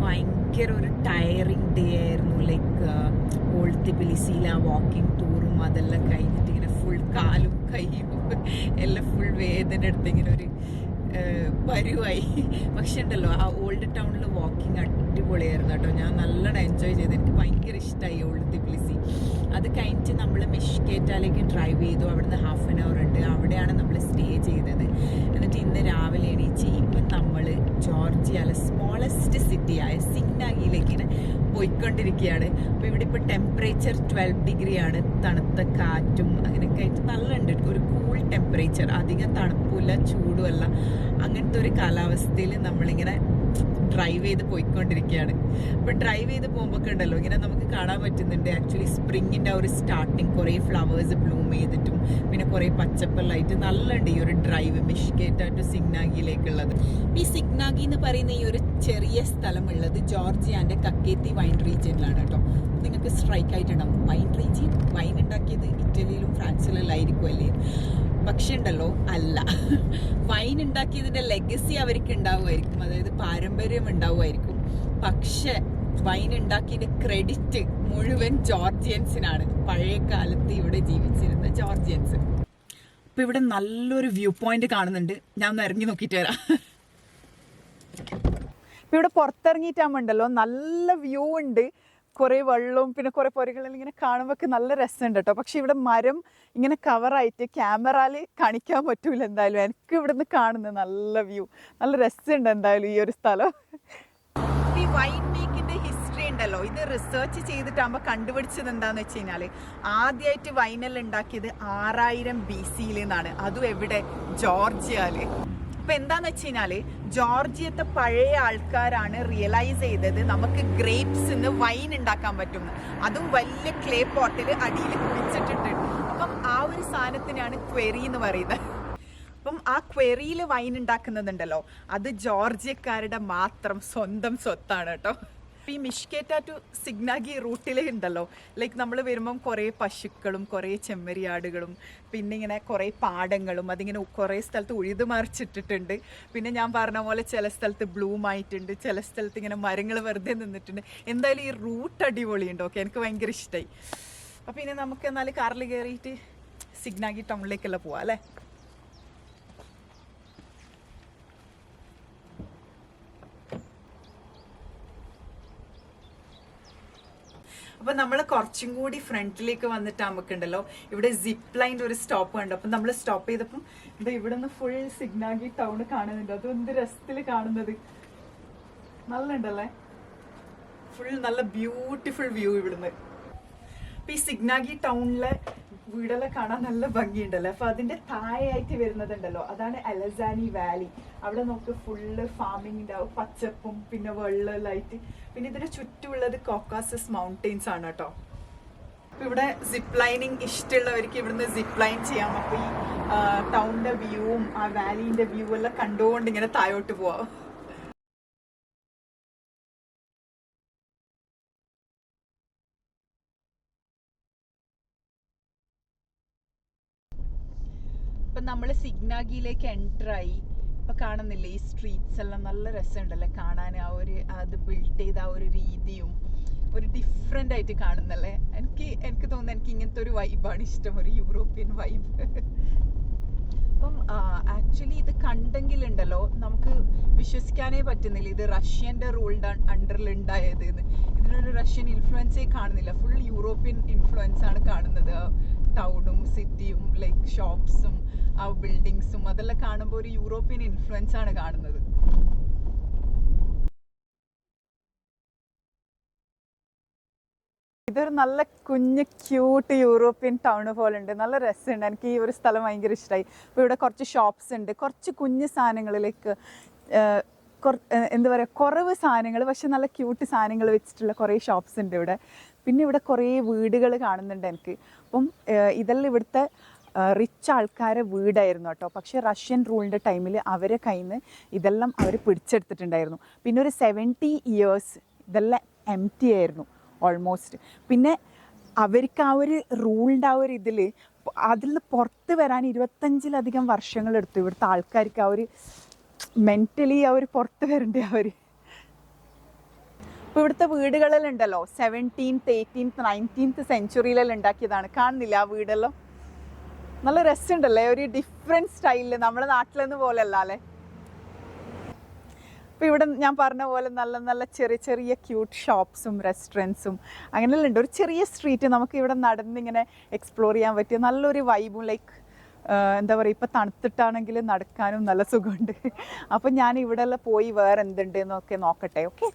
ഭയങ്കര ഒരു tiring day ആയിരുന്നു. ലൈക്ക് ഓൾഡ് തിബിലിസിയിലെ വാക്കിംഗ് ടൂറും അതെല്ലാം കഴിഞ്ഞിട്ട് ഇങ്ങനെ ഫുൾ കാലും കൈയും എല്ലാം ഫുൾ വേദന എടുത്ത് ഇങ്ങനെ ഒരു പരുവായി. പക്ഷെ ഉണ്ടല്ലോ ആ ഓൾഡ് ടൗണിൽ വാക്കിംഗ് അടിപൊളിയായിരുന്നു കേട്ടോ. ഞാൻ നല്ലോണം എൻജോയ് ചെയ്ത്, എനിക്ക് ഭയങ്കര ഇഷ്ടമായി ഓൾഡ് തിബിലിസി. അത് കഴിഞ്ഞിട്ട് നമ്മൾ മിഷ്കേറ്റാലേക്ക് ഡ്രൈവ് ചെയ്തു. അവിടുന്ന് ഹാഫ് ആൻ അവർ ഉണ്ട്, അവിടെയാണ് നമ്മൾ സ്റ്റേ ചെയ്തത്. എന്നിട്ട് ഇന്ന് രാവിലെ എണീച്ച് ഇപ്പം നമ്മൾ ജോർജിയയിലെ സ്മോളസ്റ്റ് സിറ്റിയായ സിഗ്നാഗിയിലേക്ക് ഇങ്ങനെ പോയിക്കൊണ്ടിരിക്കുകയാണ്. അപ്പോൾ ഇവിടെ ഇപ്പോൾ ടെമ്പറേച്ചർ 12 ഡിഗ്രിയാണ്, തണുത്ത കാറ്റും അങ്ങനെയൊക്കെ ആയിട്ട് നല്ലുണ്ട്. ഒരു കൂൾ ടെമ്പറേച്ചർ, അധികം തണുപ്പില്ല ചൂടുമല്ല, അങ്ങനത്തെ ഒരു കാലാവസ്ഥയിൽ നമ്മളിങ്ങനെ ഡ്രൈവ് ചെയ്ത് പോയിക്കൊണ്ടിരിക്കുകയാണ്. അപ്പോൾ ഡ്രൈവ് ചെയ്ത് പോകുമ്പോൾ ഉണ്ടല്ലോ ഇങ്ങനെ നമുക്ക് കാണാൻ പറ്റുന്നുണ്ട് ആക്ച്വലി സ്പ്രിങ്ങിൻ്റെ ആ ഒരു സ്റ്റാർട്ടിങ്, കുറേ ഫ്ലവേഴ്സ് ബ്ലൂം ചെയ്തിട്ടും പിന്നെ കുറേ പച്ചപ്പെല്ലായിട്ട് നല്ലുണ്ട് ഈ ഒരു ഡ്രൈവ് മിഷ്കേറ്റ ടു സിഗ്നാഗിയിലേക്കുള്ളത്. ഈ സിഗ്നാഗി എന്ന് പറയുന്ന ഈ ഒരു ചെറിയ സ്ഥലമുള്ളത് ജോർജിയാൻ്റെ കക്കേത്തി വൈൻ റീജിയനിലാണ് കേട്ടോ. നിങ്ങൾക്ക് സ്ട്രൈക്ക് ആയിട്ടുണ്ടാവും, വൈൻ റീജിയൻ, വൈൻ ഉണ്ടാക്കിയത് ഇറ്റലിയിലും ഫ്രാൻസിലെല്ലാം ആയിരിക്കുമല്ലേ? പക്ഷെ ഉണ്ടല്ലോ അല്ല, വൈൻ ഉണ്ടാക്കിയതിൻ്റെ ലെഗസി അവർക്ക് ഉണ്ടാവുമായിരിക്കും, അതായത് പാരമ്പര്യം ഉണ്ടാവുമായിരിക്കും. പക്ഷെ വൈൻ ഉണ്ടാക്കിയതിൻ്റെ ക്രെഡിറ്റ് മുഴുവൻ ജോർജിയൻസിനാണ്, പഴയ കാലത്ത് ഇവിടെ ജീവിച്ചിരുന്ന ജോർജിയൻസ്. അപ്പൊ ഇവിടെ നല്ലൊരു വ്യൂ പോയിന്റ് കാണുന്നുണ്ട്, ഞാൻ ഒന്ന് ഇറങ്ങി നോക്കിയിട്ട് വരാം. ഇപ്പൊ ഇവിടെ പുറത്തിറങ്ങിയിട്ടാകുമ്പോണ്ടല്ലോ നല്ല വ്യൂ ഉണ്ട്, കുറേ വെള്ളവും പിന്നെ കുറേ പുരകളെല്ലാം ഇങ്ങനെ കാണുമ്പോൾ നല്ല രസമുണ്ട് കേട്ടോ. പക്ഷെ ഇവിടെ മരം ഇങ്ങനെ കവറായിട്ട് ക്യാമറയിൽ കാണിക്കാൻ പറ്റൂല. എന്തായാലും എനിക്ക് ഇവിടുന്ന് കാണുന്നത് നല്ല വ്യൂ, നല്ല രസമുണ്ട് എന്തായാലും ഈ ഒരു സ്ഥലം. ഈ വൈൻ മേക്കിന്റെ ഹിസ്റ്ററി ഉണ്ടല്ലോ, ഇത് റിസർച്ച് ചെയ്തിട്ടാകുമ്പോൾ കണ്ടുപിടിച്ചത് എന്താന്ന് വെച്ച് കഴിഞ്ഞാൽ ആദ്യമായിട്ട് വൈനെല്ലാം ഉണ്ടാക്കിയത് 6000 BC നിന്നാണ്. അതും എവിടെ? ജോർജിയയില്. അപ്പൊ എന്താന്ന് വെച്ച് കഴിഞ്ഞാല് ജോർജിയത്തെ പഴയ ആൾക്കാരാണ് റിയലൈസ് ചെയ്തത് നമുക്ക് ഗ്രേപ്സ് വൈൻ ഉണ്ടാക്കാൻ പറ്റും, അതും വലിയ ക്ലേ പോട്ടിൽ അടിയിൽ കുഴിച്ചിട്ടിട്ട്. അപ്പം ആ ഒരു സാധനത്തിനാണ് ക്വെറി എന്ന് പറയുന്നത്. അപ്പം ആ ക്വെറിയിൽ വൈൻ ഉണ്ടാക്കുന്നതുണ്ടല്ലോ, അത് ജോർജിയക്കാരുടെ മാത്രം സ്വന്തം സ്വത്താണ് കേട്ടോ. ഈ മിഷ്കേറ്റ ടു സിഗ്നാഗി റൂട്ടിലേ ഉണ്ടല്ലോ, ലൈക്ക് നമ്മൾ വരുമ്പം കുറേ പശുക്കളും കുറേ ചെമ്മരിയാടുകളും പിന്നെ ഇങ്ങനെ കുറേ പാടങ്ങളും അതിങ്ങനെ കുറേ സ്ഥലത്ത് ഉഴുതു മറിച്ചിട്ടിട്ടുണ്ട്. പിന്നെ ഞാൻ പറഞ്ഞ പോലെ ചില സ്ഥലത്ത് ബ്ലൂം ആയിട്ടുണ്ട്, ചില സ്ഥലത്ത് ഇങ്ങനെ മരങ്ങൾ വെറുതെ നിന്നിട്ടുണ്ട്. എന്തായാലും ഈ റൂട്ട് അടിപൊളിയുണ്ട്. ഓക്കെ, എനിക്ക് ഭയങ്കര ഇഷ്ടമായി. അപ്പം ഇനി നമുക്ക് എന്നാലും കാറിൽ കയറിയിട്ട് സിഗ്നാഗി ടൗണിലേക്കെല്ലാം പോവാം അല്ലേ? അപ്പൊ നമ്മൾ കുറച്ചും കൂടി ഫ്രണ്ടിലേക്ക് വന്നിട്ട് നമുക്കുണ്ടല്ലോ ഇവിടെ സിപ്പ് ലൈൻ്റെ ഒരു സ്റ്റോപ്പ് ഉണ്ട്. അപ്പൊ നമ്മൾ സ്റ്റോപ്പ് ചെയ്തപ്പം എന്താ ഇവിടെ നിന്ന് ഫുൾ സിഗ്നാഗി ടൗൺ കാണുന്നുണ്ട്. അത് എന്ത് രസത്തിൽ കാണുന്നത്, നല്ല ഉണ്ടല്ലേ, ഫുൾ നല്ല ബ്യൂട്ടിഫുൾ വ്യൂ ഇവിടുന്ന്. അപ്പൊ ഈ സിഗ്നാഗി ടൗണിലെ വീടെല്ലാം കാണാൻ നല്ല ഭംഗിയുണ്ടല്ലോ. അപ്പൊ അതിന്റെ താഴെയായിട്ട് വരുന്നതുണ്ടല്ലോ അതാണ് അലസാനി വാലി. അവിടെ നമുക്ക് ഫുള്ള് ഫാമിംഗ് ഉണ്ടാവും, പച്ചപ്പും പിന്നെ വെള്ളമെല്ലായിട്ട്. പിന്നെ ഇതിന് ചുറ്റുമുള്ളത് കോക്കാസസ് മൗണ്ടെയിൻസ് ആണ് കേട്ടോ. അപ്പൊ ഇവിടെ സിപ്പ് ലൈനിങ് ഇഷ്ടമുള്ളവർക്ക് ഇവിടുന്ന് സിപ്പ് ലൈൻ ചെയ്യാം. അപ്പൊ ഈ ടൗണിന്റെ വ്യൂവും ആ വാലിന്റെ വ്യൂ എല്ലാം കണ്ടുകൊണ്ട് ഇങ്ങനെ താഴോട്ട് പോവാം. ഇപ്പം നമ്മൾ സിഗ്നാഗിയിലേക്ക് എൻ്ററായി. ഇപ്പം കാണുന്നില്ലേ ഈ സ്ട്രീറ്റ്സ് എല്ലാം നല്ല രസമുണ്ടല്ലേ കാണാൻ. ആ ഒരു അത് ബിൽഡ് ചെയ്ത ആ ഒരു രീതിയും ഒരു ഡിഫറെൻ്റ് ആയിട്ട് കാണുന്നല്ലേ. എനിക്ക് തോന്നുന്നു എനിക്ക് ഇങ്ങനത്തെ ഒരു വൈബാണ് ഇഷ്ടം, ഒരു യൂറോപ്യൻ വൈബ്. അപ്പം ആക്ച്വലി ഇത് കണ്ടെങ്കിലുണ്ടല്ലോ നമുക്ക് വിശ്വസിക്കാനേ പറ്റുന്നില്ല ഇത് റഷ്യൻ്റെ റൂളിൻ്റെ അണ്ടറിൽ ഉണ്ടായത്. ഇതിനൊരു റഷ്യൻ ഇൻഫ്ലുവൻസേ കാണുന്നില്ല, ഫുൾ യൂറോപ്യൻ ഇൻഫ്ലുവൻസ് ആണ് കാണുന്നത്. ടൗണും സിറ്റിയും ലൈക്ക് ഷോപ്സും ആ ബിൽഡിങ്സും അതെല്ലാം കാണുമ്പോൾ ഒരു യൂറോപ്യൻ ഇൻഫ്ലുവൻസ് ആണ് കാണുന്നത്. ഇതൊരു നല്ല കുഞ്ഞ് ക്യൂട്ട് യൂറോപ്യൻ ടൗൺ പോലെ ഉണ്ട്, നല്ല രസമുണ്ട്. എനിക്ക് ഈ ഒരു സ്ഥലം ഭയങ്കര ഇഷ്ടമായി. അപ്പോൾ ഇവിടെ കുറച്ച് ഷോപ്സ് ഉണ്ട്, കുറച്ച് കുഞ്ഞ് സാധനങ്ങളിലേക്ക് എന്താ പറയുക കുറവ് സാധനങ്ങൾ പക്ഷെ നല്ല ക്യൂട്ട് സാധനങ്ങൾ വെച്ചിട്ടുള്ള കുറേ ഷോപ്സ് ഉണ്ട് ഇവിടെ. പിന്നെ ഇവിടെ കുറേ വീടുകൾ കാണുന്നുണ്ട് എനിക്ക്. അപ്പം ഇതെല്ലാം ഇവിടുത്തെ റിച്ച് ആൾക്കാരെ വീടായിരുന്നു കേട്ടോ. പക്ഷേ റഷ്യൻ റൂളിൻ്റെ ടൈമിൽ അവരെ കയ്യിൽ നിന്ന് ഇതെല്ലാം അവർ പിടിച്ചെടുത്തിട്ടുണ്ടായിരുന്നു. പിന്നെ ഒരു 70 years ഇതെല്ലാം എംപ്റ്റി ആയിരുന്നു ഓൾമോസ്റ്റ്. പിന്നെ അവർക്ക് ആ ഒരു റൂളിൻ്റെ ആ ഒരു അതിൽ നിന്ന് പുറത്ത് വരാൻ 25-ലധികം വർഷങ്ങളെടുത്തു ഇവിടുത്തെ ആൾക്കാർക്ക്. ആ ഒരു മെൻ്റലി അവർ പുറത്ത് വരണ്ടേ അവർ. ഇപ്പോൾ ഇവിടുത്തെ വീടുകളിലുണ്ടല്ലോ 17th 18th 19th സെഞ്ച്വറിയിലെല്ലാം ഉണ്ടാക്കിയതാണ്. കാണുന്നില്ല ആ വീടെല്ലാം? നല്ല രസമുണ്ടല്ലേ, ഒരു ഡിഫറെൻറ്റ് സ്റ്റൈലിൽ, നമ്മുടെ നാട്ടിലെന്ന് പോലെ അല്ല അല്ലേ. അപ്പോൾ ഇവിടെ ഞാൻ പറഞ്ഞ പോലെ നല്ല നല്ല ചെറിയ ചെറിയ ക്യൂട്ട് ഷോപ്സും റെസ്റ്റോറൻറ്റ്സും അങ്ങനെയെല്ലാം ഉണ്ട്. ഒരു ചെറിയ സ്ട്രീറ്റ് നമുക്ക് ഇവിടെ നടന്നിങ്ങനെ എക്സ്പ്ലോർ ചെയ്യാൻ പറ്റിയ നല്ലൊരു വൈബും, ലൈക്ക് എന്താ പറയുക, ഇപ്പോൾ തണുത്തിട്ടാണെങ്കിൽ നടക്കാനും നല്ല സുഖമുണ്ട്. അപ്പം ഞാൻ ഇവിടെ എല്ലാം പോയി വേറെ എന്തുണ്ട് എന്നൊക്കെ നോക്കട്ടെ. ഓക്കെ.